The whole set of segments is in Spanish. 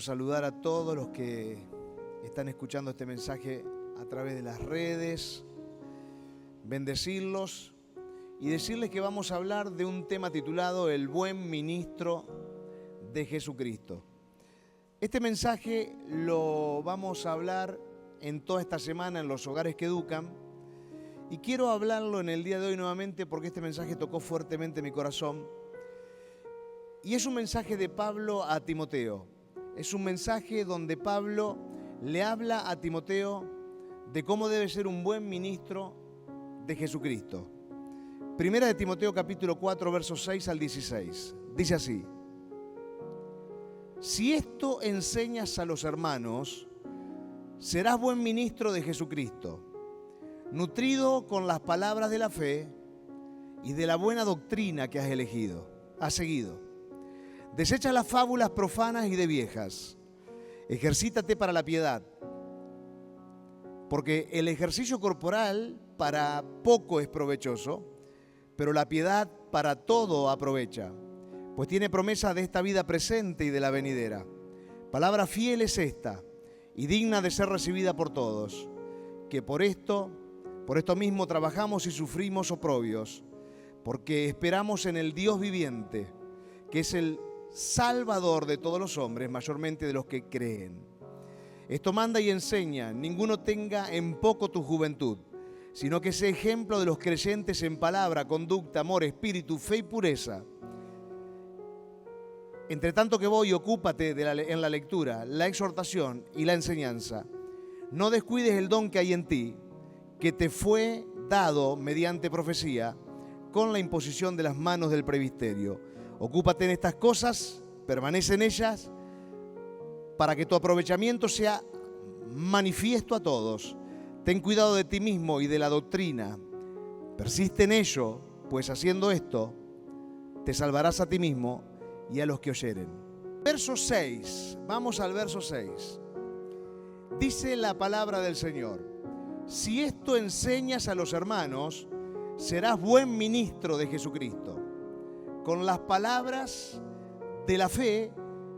Quiero saludar a todos los que están escuchando este mensaje a través de las redes, bendecirlos y decirles que vamos a hablar de un tema titulado El buen ministro de Jesucristo. Este mensaje lo vamos a hablar en toda esta semana en los hogares que educan y quiero hablarlo en el día de hoy nuevamente porque este mensaje tocó fuertemente mi corazón y es un mensaje de Pablo a Timoteo. Es un mensaje donde Pablo le habla a Timoteo de cómo debe ser un buen ministro de Jesucristo. Primera de Timoteo capítulo 4, versos 6 al 16. Dice así: si esto enseñas a los hermanos, serás buen ministro de Jesucristo, nutrido con las palabras de la fe y de la buena doctrina que has seguido. Desecha las fábulas profanas y de viejas. Ejercítate para la piedad, porque el ejercicio corporal para poco es provechoso, pero la piedad para todo aprovecha, pues tiene promesa de esta vida presente y de la venidera. Palabra fiel es esta, y digna de ser recibida por todos, que por esto mismo trabajamos y sufrimos oprobios, porque esperamos en el Dios viviente, que es el Salvador de todos los hombres, mayormente de los que creen. Esto manda y enseña: ninguno tenga en poco tu juventud, sino que sea ejemplo de los creyentes en palabra, conducta, amor, espíritu, fe y pureza. Entre tanto que voy, ocúpate en la lectura, la exhortación y la enseñanza. No descuides el don que hay en ti, que te fue dado mediante profecía, con la imposición de las manos del presbiterio. Ocúpate en estas cosas, permanece en ellas, para que tu aprovechamiento sea manifiesto a todos. Ten cuidado de ti mismo y de la doctrina. Persiste en ello, pues haciendo esto, te salvarás a ti mismo y a los que oyeren. Verso 6, vamos al verso 6. Dice la palabra del Señor: si esto enseñas a los hermanos, serás buen ministro de Jesucristo, con las palabras de la fe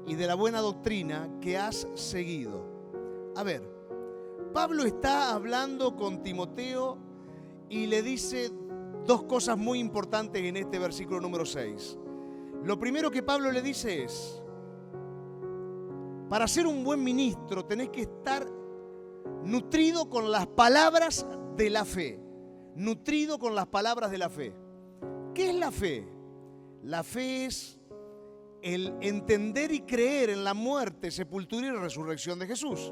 y de la buena doctrina que has seguido. A ver, Pablo está hablando con Timoteo y le dice dos cosas muy importantes en este versículo número 6. Lo primero que Pablo le dice es: para ser un buen ministro tenés que estar nutrido con las palabras de la fe. Nutrido con las palabras de la fe. ¿Qué es la fe? La fe es el entender y creer en la muerte, sepultura y resurrección de Jesús.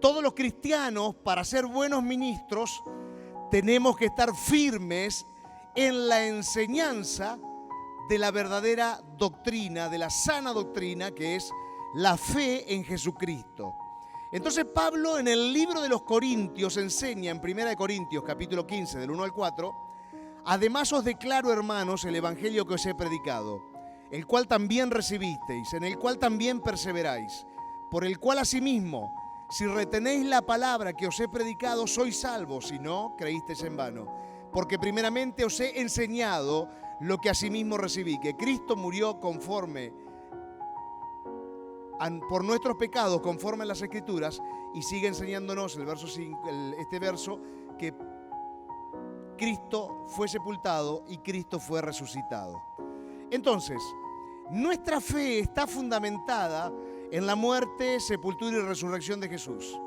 Todos los cristianos, para ser buenos ministros, tenemos que estar firmes en la enseñanza de la verdadera doctrina, de la sana doctrina, que es la fe en Jesucristo. Entonces Pablo en el libro de los Corintios enseña en 1 Corintios capítulo 15 del 1 al 4: además os declaro, hermanos, el evangelio que os he predicado, el cual también recibisteis, en el cual también perseveráis, por el cual asimismo, si retenéis la palabra que os he predicado, sois salvos, si no, creísteis en vano. Porque primeramente os he enseñado lo que asimismo recibí, que Cristo murió por nuestros pecados, conforme a las Escrituras, y sigue enseñándonos el verso 5, este verso, que Cristo fue sepultado y Cristo fue resucitado. Entonces, nuestra fe está fundamentada en la muerte, sepultura y resurrección de Jesús.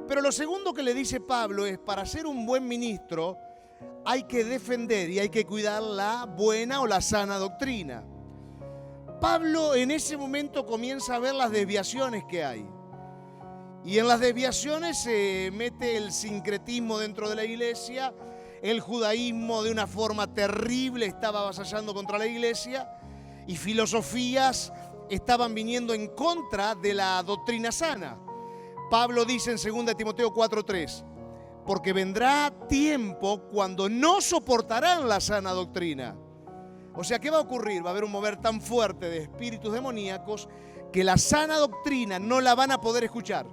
Pero lo segundo que le dice Pablo es: para ser un buen ministro hay que defender y hay que cuidar la buena o la sana doctrina. Pablo en ese momento comienza a ver las desviaciones que hay. Y en las desviaciones se mete el sincretismo dentro de la iglesia. El judaísmo de una forma terrible estaba avasallando contra la iglesia y filosofías estaban viniendo en contra de la doctrina sana. Pablo dice en 2 Timoteo 4:3: porque vendrá tiempo cuando no soportarán la sana doctrina. O sea, ¿qué va a ocurrir? Va a haber un mover tan fuerte de espíritus demoníacos que la sana doctrina no la van a poder escuchar.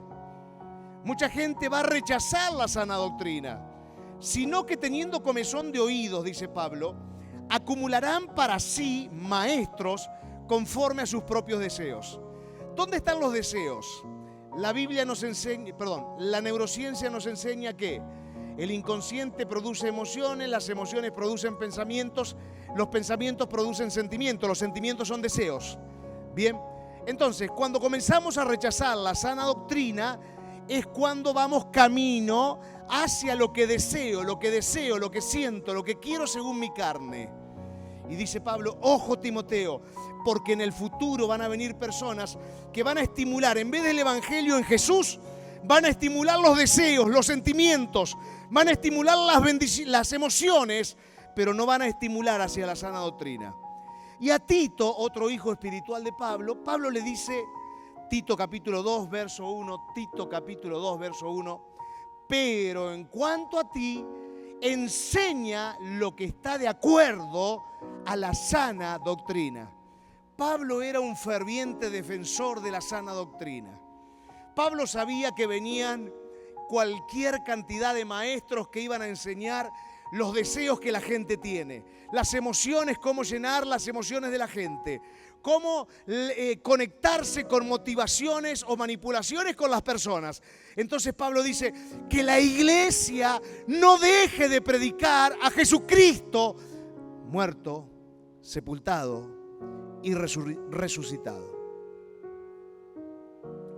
Mucha gente va a rechazar la sana doctrina, sino que teniendo comezón de oídos, dice Pablo, acumularán para sí maestros conforme a sus propios deseos, ¿Dónde están los deseos? La Biblia nos enseña, la neurociencia nos enseña que el inconsciente produce emociones, las emociones producen pensamientos, los pensamientos producen sentimientos, los sentimientos son deseos. Bien, entonces cuando comenzamos a rechazar la sana doctrina es cuando vamos camino hacia lo que deseo, lo que siento, lo que quiero según mi carne. Y dice Pablo, ojo Timoteo, porque en el futuro van a venir personas que van a estimular, en vez del evangelio en Jesús, van a estimular los deseos, los sentimientos, van a estimular las emociones, pero no van a estimular hacia la sana doctrina. Y a Tito, otro hijo espiritual de Pablo, Pablo le dice, Tito capítulo 2, verso 1, Tito capítulo 2, verso 1, pero en cuanto a ti, enseña lo que está de acuerdo a la sana doctrina. Pablo era un ferviente defensor de la sana doctrina. Pablo sabía que venían cualquier cantidad de maestros que iban a enseñar los deseos que la gente tiene, las emociones, cómo llenar las emociones de la gente, cómo conectarse con motivaciones o manipulaciones con las personas. Entonces Pablo dice que la iglesia no deje de predicar a Jesucristo muerto, sepultado y resucitado.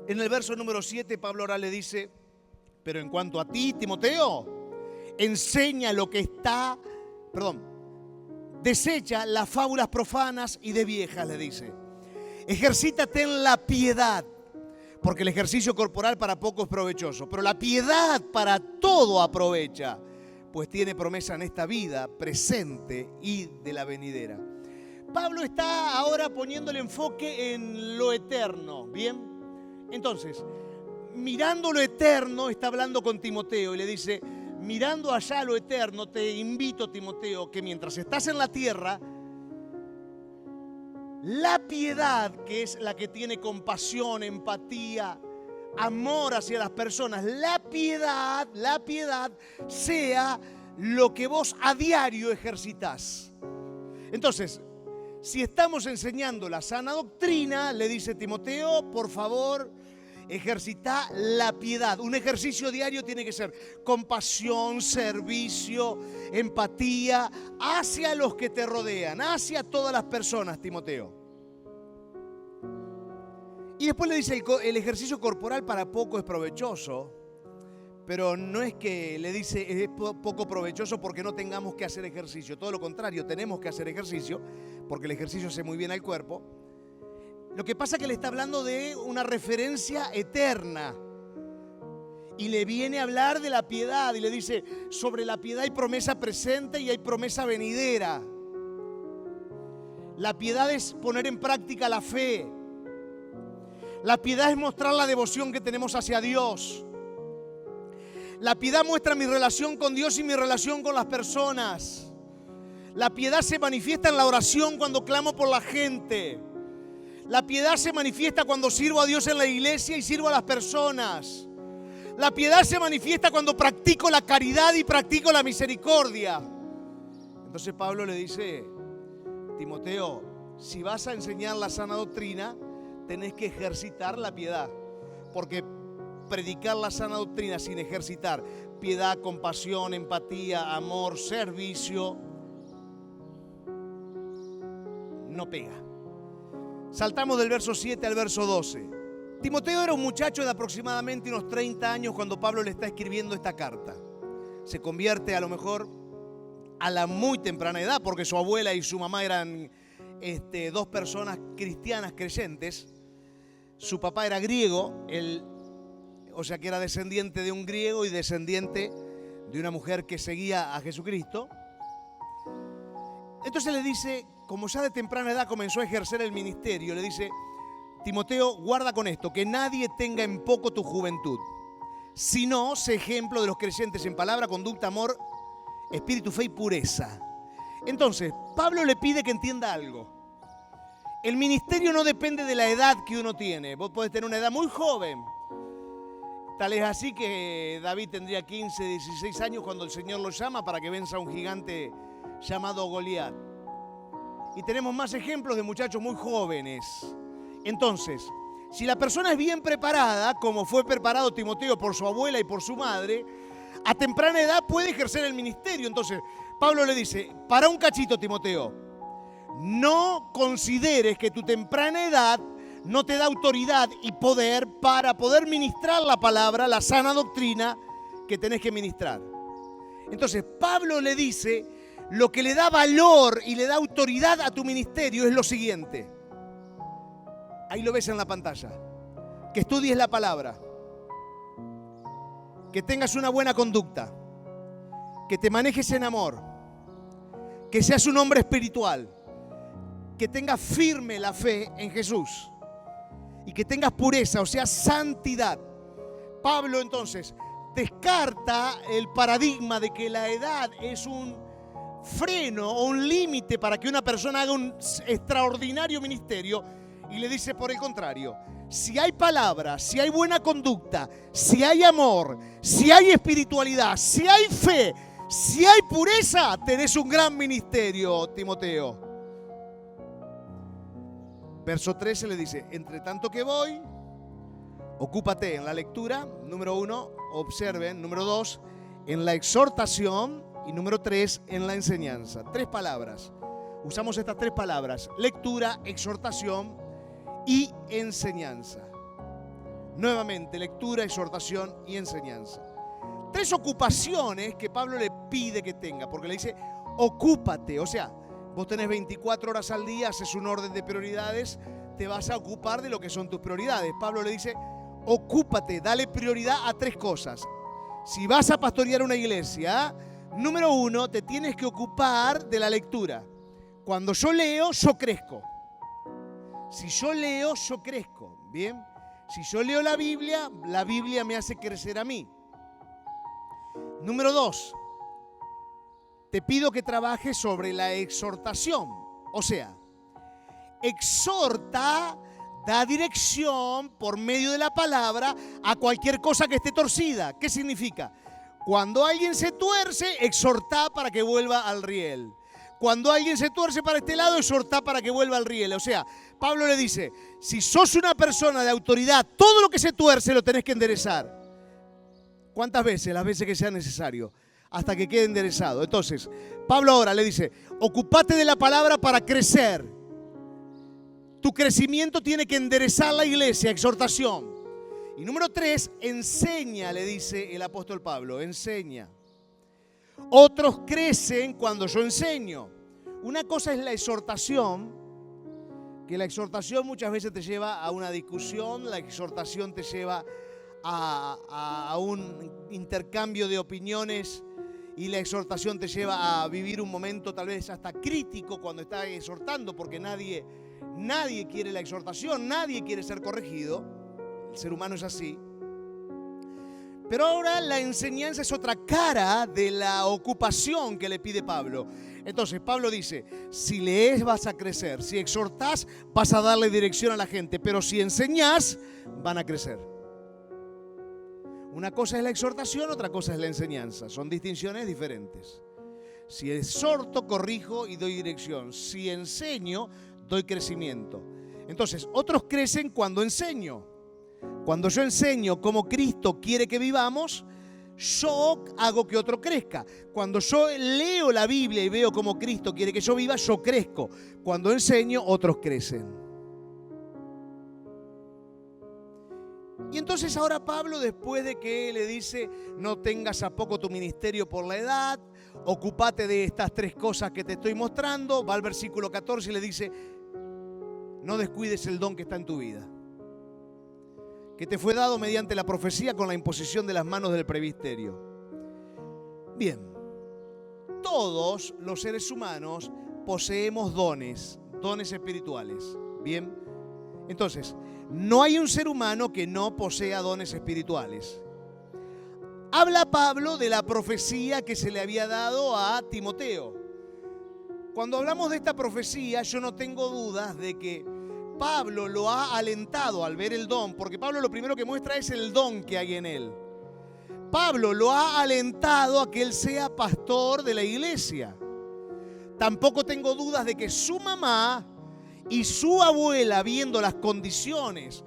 En el verso número 7 Pablo ahora le dice, pero en cuanto a ti, Timoteo, enseña lo que está, desecha las fábulas profanas y de viejas, le dice. Ejercítate en la piedad, porque el ejercicio corporal para poco es provechoso, pero la piedad para todo aprovecha, pues tiene promesa en esta vida presente y de la venidera. Pablo está ahora poniendo el enfoque en lo eterno, ¿bien? Entonces, mirando lo eterno, está hablando con Timoteo y le dice, mirando allá lo eterno, te invito, Timoteo, que mientras estás en la tierra, la piedad, que es la que tiene compasión, empatía, amor hacia las personas, la piedad sea lo que vos a diario ejercitás. Entonces, si estamos enseñando la sana doctrina, le dice Timoteo, por favor, ejercita la piedad. Un ejercicio diario tiene que ser compasión, servicio, empatía hacia los que te rodean, hacia todas las personas, Timoteo. Y después le dice, el ejercicio corporal para poco es provechoso, pero no es que le dice es poco provechoso porque no tengamos que hacer ejercicio. Todo lo contrario, tenemos que hacer ejercicio porque el ejercicio hace muy bien al cuerpo. Lo que pasa es que le está hablando de una referencia eterna y le viene a hablar de la piedad y le dice, sobre la piedad hay promesa presente y hay promesa venidera. La piedad es poner en práctica la fe. La piedad es mostrar la devoción que tenemos hacia Dios. La piedad muestra mi relación con Dios y mi relación con las personas. La piedad se manifiesta en la oración cuando clamo por la gente. La piedad se manifiesta cuando sirvo a Dios en la iglesia y sirvo a las personas. La piedad se manifiesta cuando practico la caridad y practico la misericordia. Entonces Pablo le dice, Timoteo, si vas a enseñar la sana doctrina, tenés que ejercitar la piedad. Porque predicar la sana doctrina sin ejercitar piedad, compasión, empatía, amor, servicio, no pega. Saltamos del verso 7 al verso 12. Timoteo era un muchacho de aproximadamente unos 30 años cuando Pablo le está escribiendo esta carta. Se convierte a lo mejor a la muy temprana edad, porque su abuela y su mamá eran dos personas cristianas creyentes. Su papá era griego, o sea que era descendiente de un griego y descendiente de una mujer que seguía a Jesucristo. Entonces le dice, como ya de temprana edad comenzó a ejercer el ministerio, le dice, Timoteo, guarda con esto, que nadie tenga en poco tu juventud, sino sé ejemplo de los creyentes en palabra, conducta, amor, espíritu, fe y pureza. Entonces, Pablo le pide que entienda algo. El ministerio no depende de la edad que uno tiene. Vos podés tener una edad muy joven. Tal es así que David tendría 15, 16 años cuando el Señor lo llama para que venza a un gigante llamado Goliat. Y tenemos más ejemplos de muchachos muy jóvenes. Entonces, Si la persona es bien preparada, como fue preparado Timoteo por su abuela y por su madre, a temprana edad puede ejercer el ministerio. Entonces, Pablo le dice, para un cachito, Timoteo, no consideres que tu temprana edad no te da autoridad y poder para poder ministrar la palabra, la sana doctrina que tenés que ministrar. Entonces, Pablo le dice, lo que le da valor y le da autoridad a tu ministerio es lo siguiente. Ahí lo ves en la pantalla. Que estudies la palabra. Que tengas una buena conducta. Que te manejes en amor. Que seas un hombre espiritual. Que tengas firme la fe en Jesús. Y que tengas pureza, o sea, santidad. Pablo entonces descarta el paradigma de que la edad es un freno o un límite para que una persona haga un extraordinario ministerio. Y le dice por el contrario, si hay palabra, si hay buena conducta, si hay amor, si hay espiritualidad, si hay fe, si hay pureza, tenés un gran ministerio, Timoteo. Verso 13 le dice, entre tanto que voy, ocúpate en la lectura, número 1, observen, número 2, en la exhortación y número 3, en la enseñanza. 3 palabras. Usamos estas 3 palabras, lectura, exhortación y enseñanza. Nuevamente, lectura, exhortación y enseñanza. 3 ocupaciones que Pablo le pide que tenga, porque le dice, ocúpate. O sea, vos tenés 24 horas al día, haces un orden de prioridades, te vas a ocupar de lo que son tus prioridades. Pablo le dice, ocúpate, dale prioridad a 3 cosas. Si vas a pastorear una iglesia, número 1, te tienes que ocupar de la lectura. Cuando yo leo, yo crezco. Si yo leo, yo crezco, ¿bien? Si yo leo la Biblia me hace crecer a mí. Número 2, te pido que trabajes sobre la exhortación. O sea, exhorta, da dirección por medio de la palabra a cualquier cosa que esté torcida. ¿Qué significa? Cuando alguien se tuerce, exhorta para que vuelva al riel. Cuando alguien se tuerce para este lado, exhorta para que vuelva al riel. O sea, Pablo le dice, si sos una persona de autoridad, todo lo que se tuerce lo tenés que enderezar. ¿Cuántas veces? Las veces que sea necesario, hasta que quede enderezado. Entonces, Pablo ahora le dice, ocupate de la palabra para crecer. Tu crecimiento tiene que enderezar la iglesia, exhortación. Y número 3, enseña, le dice el apóstol Pablo, enseña. Otros crecen cuando yo enseño. Una cosa es la exhortación, que la exhortación muchas veces te lleva a una discusión, la exhortación te lleva a un intercambio de opiniones y la exhortación te lleva a vivir un momento tal vez hasta crítico cuando estás exhortando, porque nadie quiere la exhortación, nadie quiere ser corregido, el ser humano es así. Pero ahora la enseñanza es otra cara de la ocupación que le pide Pablo. Entonces Pablo dice, si lees vas a crecer, si exhortás vas a darle dirección a la gente, pero si enseñás van a crecer. Una cosa es la exhortación, otra cosa es la enseñanza. Son distinciones diferentes. Si exhorto, corrijo y doy dirección. Si enseño, doy crecimiento. Entonces, otros crecen cuando enseño. Cuando yo enseño cómo Cristo quiere que vivamos, yo hago que otro crezca. Cuando yo leo la Biblia y veo cómo Cristo quiere que yo viva, yo crezco. Cuando enseño, otros crecen. Y entonces ahora Pablo, después de que le dice, no tengas a poco tu ministerio por la edad, ocúpate de estas 3 cosas que te estoy mostrando, va al versículo 14 y le dice, no descuides el don que está en tu vida, que te fue dado mediante la profecía con la imposición de las manos del presbiterio. Bien, todos los seres humanos poseemos dones espirituales. Bien, entonces, no hay un ser humano que no posea dones espirituales. Habla Pablo de la profecía que se le había dado a Timoteo. Cuando hablamos de esta profecía, yo no tengo dudas de que Pablo lo ha alentado al ver el don, porque Pablo lo primero que muestra es el don que hay en él. Pablo lo ha alentado a que él sea pastor de la iglesia. Tampoco tengo dudas de que su mamá y su abuela, viendo las condiciones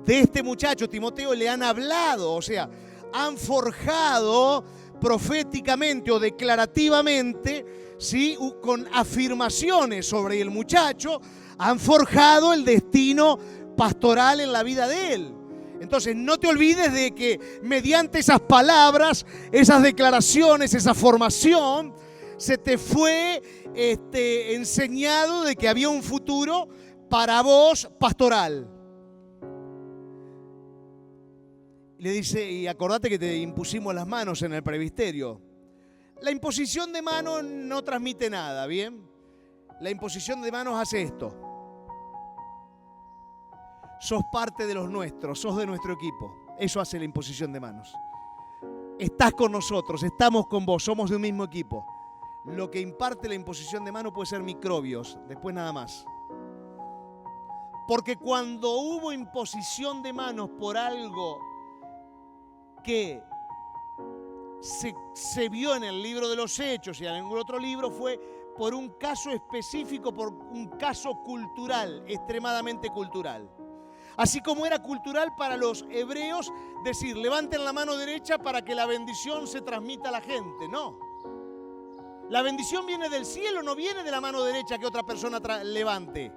de este muchacho Timoteo le han hablado, o sea, han forjado proféticamente o declarativamente, ¿sí?, con afirmaciones sobre el muchacho, han forjado el destino pastoral en la vida de él. Entonces, no te olvides de que mediante esas palabras, esas declaraciones, esa formación, se te fue enseñado de que había un futuro para vos pastoral. Le dice, y acordate que te impusimos las manos en el presbiterio. La imposición de manos no transmite nada, ¿bien? La imposición de manos hace esto. Sos parte de los nuestros, sos de nuestro equipo. Eso hace la imposición de manos. Estás con nosotros, estamos con vos, somos de un mismo equipo. Lo que imparte la imposición de manos puede ser microbios, después nada más. Porque cuando hubo imposición de manos por algo que se vio en el libro de los Hechos y en algún otro libro, fue por un caso específico, por un caso cultural, extremadamente cultural. Así como era cultural para los hebreos decir, levanten la mano derecha para que la bendición se transmita a la gente. No. La bendición viene del cielo, no viene de la mano derecha que otra persona levante.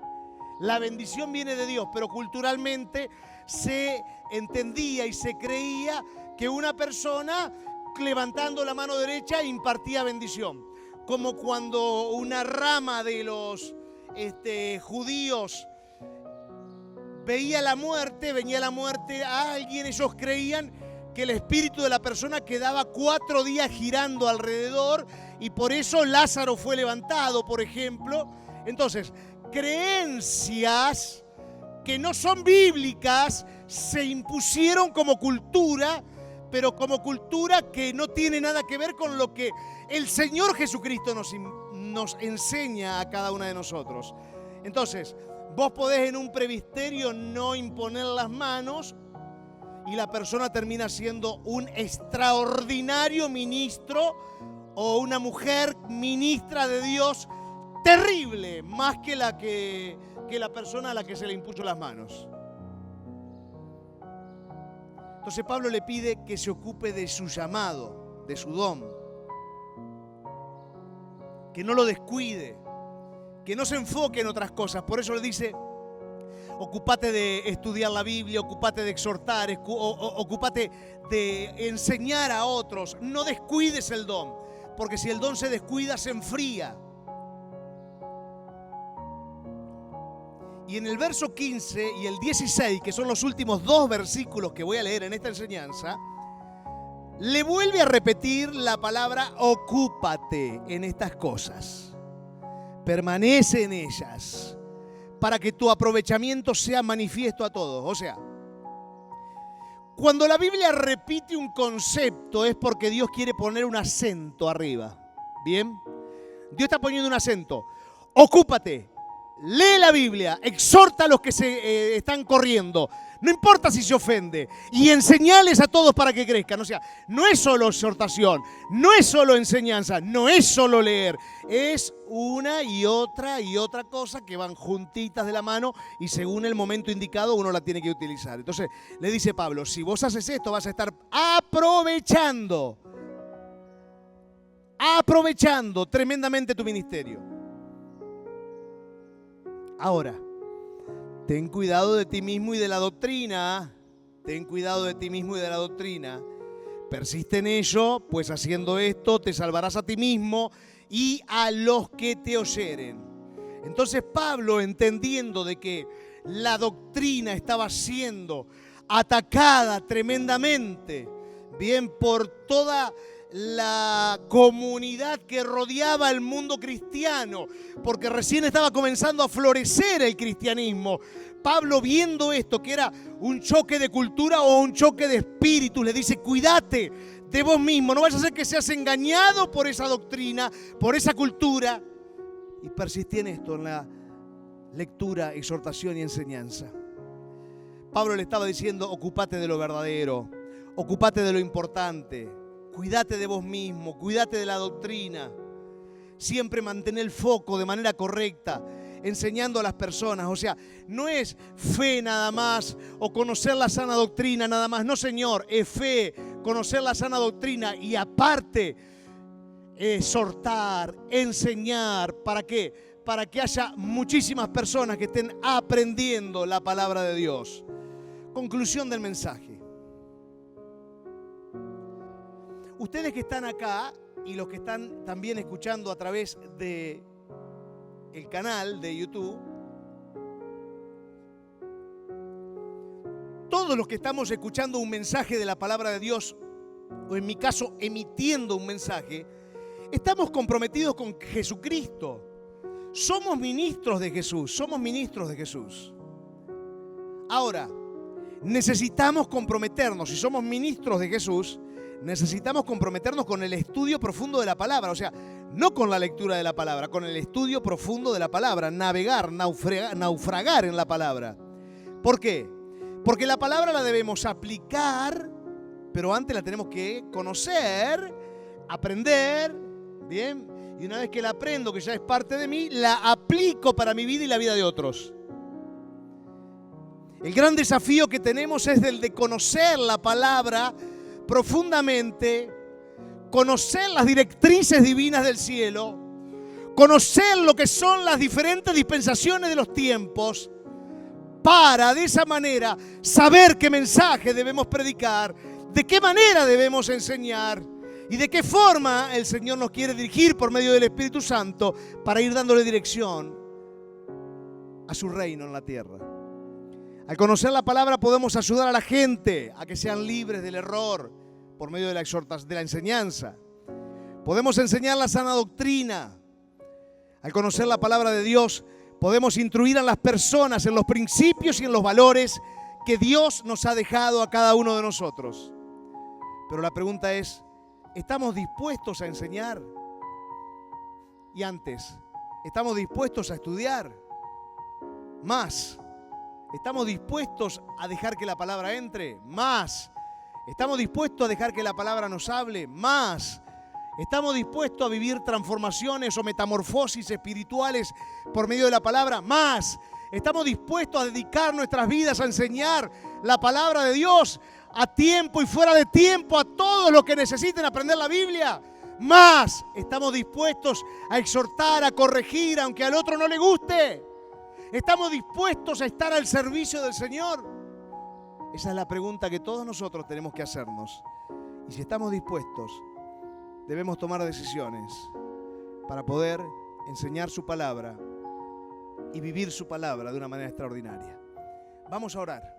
La bendición viene de Dios, pero culturalmente se entendía y se creía que una persona levantando la mano derecha impartía bendición. Como cuando una rama de los judíos venía la muerte a alguien, ellos creían que el espíritu de la persona quedaba 4 días girando alrededor y por eso Lázaro fue levantado, por ejemplo. Entonces, creencias que no son bíblicas se impusieron como cultura, pero como cultura que no tiene nada que ver con lo que el Señor Jesucristo nos enseña a cada uno de nosotros. Entonces, vos podés en un presbiterio no imponer las manos y la persona termina siendo un extraordinario ministro o una mujer ministra de Dios terrible, más que la persona a la que se le impuso las manos. Entonces Pablo le pide que se ocupe de su llamado, de su don, que no lo descuide, que no se enfoque en otras cosas. Por eso le dice, ocúpate de estudiar la Biblia, ocúpate de exhortar, ocúpate de enseñar a otros. No descuides el don, porque si el don se descuida, se enfría. Y en el verso 15 y el 16, que son los últimos 2 versículos que voy a leer en esta enseñanza, le vuelve a repetir la palabra ocúpate en estas cosas. Permanece en ellas para que tu aprovechamiento sea manifiesto a todos. O sea, cuando la Biblia repite un concepto es porque Dios quiere poner un acento arriba. ¿Bien? Dios está poniendo un acento. Ocúpate. Lee la Biblia, exhorta a los que se están corriendo, no importa si se ofende, y enseñales a todos para que crezcan. O sea, no es solo exhortación, no es solo enseñanza, no es solo leer, es una y otra cosa que van juntitas de la mano y según el momento indicado uno la tiene que utilizar. Entonces le dice Pablo, si vos haces esto vas a estar aprovechando tremendamente tu ministerio. Ahora, ten cuidado de ti mismo y de la doctrina. Ten cuidado de ti mismo y de la doctrina. Persiste en ello, pues haciendo esto te salvarás a ti mismo y a los que te oyeren. Entonces Pablo, entendiendo de que la doctrina estaba siendo atacada tremendamente, bien, por toda la comunidad que rodeaba el mundo cristiano, porque recién estaba comenzando a florecer el cristianismo. Pablo, viendo esto, que era un choque de cultura o un choque de espíritu, le dice, cuídate de vos mismo, no vayas a ser que seas engañado por esa doctrina, por esa cultura. Y persistí en esto, en la lectura, exhortación y enseñanza. Pablo le estaba diciendo, ocúpate de lo verdadero, ocúpate de lo importante. Cuídate de vos mismo, cuídate de la doctrina. Siempre mantén el foco de manera correcta. enseñando a las personas. O sea, no es fe nada más o conocer la sana doctrina nada más. No, Señor, es fe, conocer la sana doctrina y aparte exhortar, enseñar. ¿Para qué? Para que haya muchísimas personas que estén aprendiendo la palabra de Dios. Conclusión del mensaje. Ustedes que están acá y los que están también escuchando a través de el canal de YouTube, todos los que estamos escuchando un mensaje de la palabra de Dios, o en mi caso emitiendo un mensaje, estamos comprometidos con Jesucristo. Somos ministros de Jesús, somos ministros de Jesús. Ahora, necesitamos comprometernos, si somos ministros de Jesús, necesitamos comprometernos con el estudio profundo de la palabra. O sea, no con la lectura de la palabra, con el estudio profundo de la palabra. Navegar, naufragar en la palabra. ¿Por qué? Porque la palabra la debemos aplicar, pero antes la tenemos que conocer, aprender, ¿bien? Y una vez que la aprendo, que ya es parte de mí, la aplico para mi vida y la vida de otros. El gran desafío que tenemos es el de conocer la palabra profundamente, conocer las directrices divinas del cielo, conocer lo que son las diferentes dispensaciones de los tiempos, para de esa manera saber qué mensaje debemos predicar, de qué manera debemos enseñar y de qué forma el Señor nos quiere dirigir por medio del Espíritu Santo para ir dándole dirección a su reino en la tierra. Al conocer la palabra podemos ayudar a la gente a que sean libres del error por medio de la exhortación, de la enseñanza. Podemos enseñar la sana doctrina. Al conocer la palabra de Dios podemos instruir a las personas en los principios y en los valores que Dios nos ha dejado a cada uno de nosotros. Pero la pregunta es, ¿estamos dispuestos a enseñar? Y antes, ¿estamos dispuestos a estudiar? Más. ¿Estamos dispuestos a dejar que la palabra entre? Más. ¿Estamos dispuestos a dejar que la palabra nos hable? Más. ¿Estamos dispuestos a vivir transformaciones o metamorfosis espirituales por medio de la palabra? Más. ¿Estamos dispuestos a dedicar nuestras vidas a enseñar la palabra de Dios a tiempo y fuera de tiempo a todos los que necesiten aprender la Biblia? Más. ¿Estamos dispuestos a exhortar, a corregir, aunque al otro no le guste? ¿Estamos dispuestos a estar al servicio del Señor? Esa es la pregunta que todos nosotros tenemos que hacernos. Y si estamos dispuestos, debemos tomar decisiones para poder enseñar su palabra y vivir su palabra de una manera extraordinaria. Vamos a orar.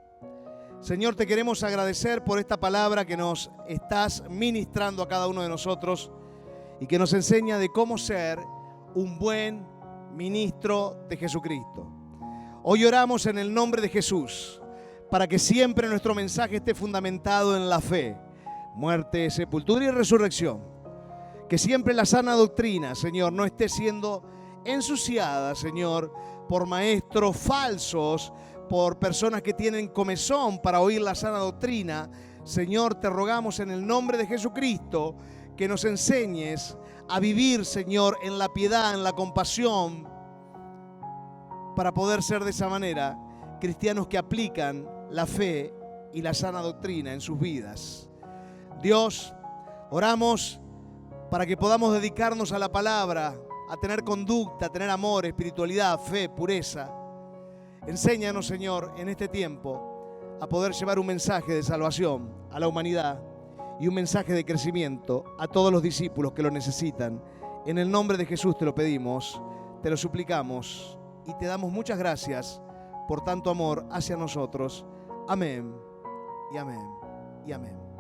Señor, te queremos agradecer por esta palabra que nos estás ministrando a cada uno de nosotros y que nos enseña de cómo ser un buen ministro de Jesucristo. Hoy oramos en el nombre de Jesús para que siempre nuestro mensaje esté fundamentado en la fe, muerte, sepultura y resurrección. Que siempre la sana doctrina, Señor, no esté siendo ensuciada, Señor, por maestros falsos, por personas que tienen comezón para oír la sana doctrina. Señor, te rogamos en el nombre de Jesucristo que nos enseñes a vivir, Señor, en la piedad, en la compasión, para poder ser de esa manera cristianos que aplican la fe y la sana doctrina en sus vidas. Dios, oramos para que podamos dedicarnos a la palabra, a tener conducta, a tener amor, espiritualidad, fe, pureza. Enséñanos, Señor, en este tiempo a poder llevar un mensaje de salvación a la humanidad y un mensaje de crecimiento a todos los discípulos que lo necesitan. En el nombre de Jesús te lo pedimos, te lo suplicamos y te damos muchas gracias por tanto amor hacia nosotros. Amén y amén y amén.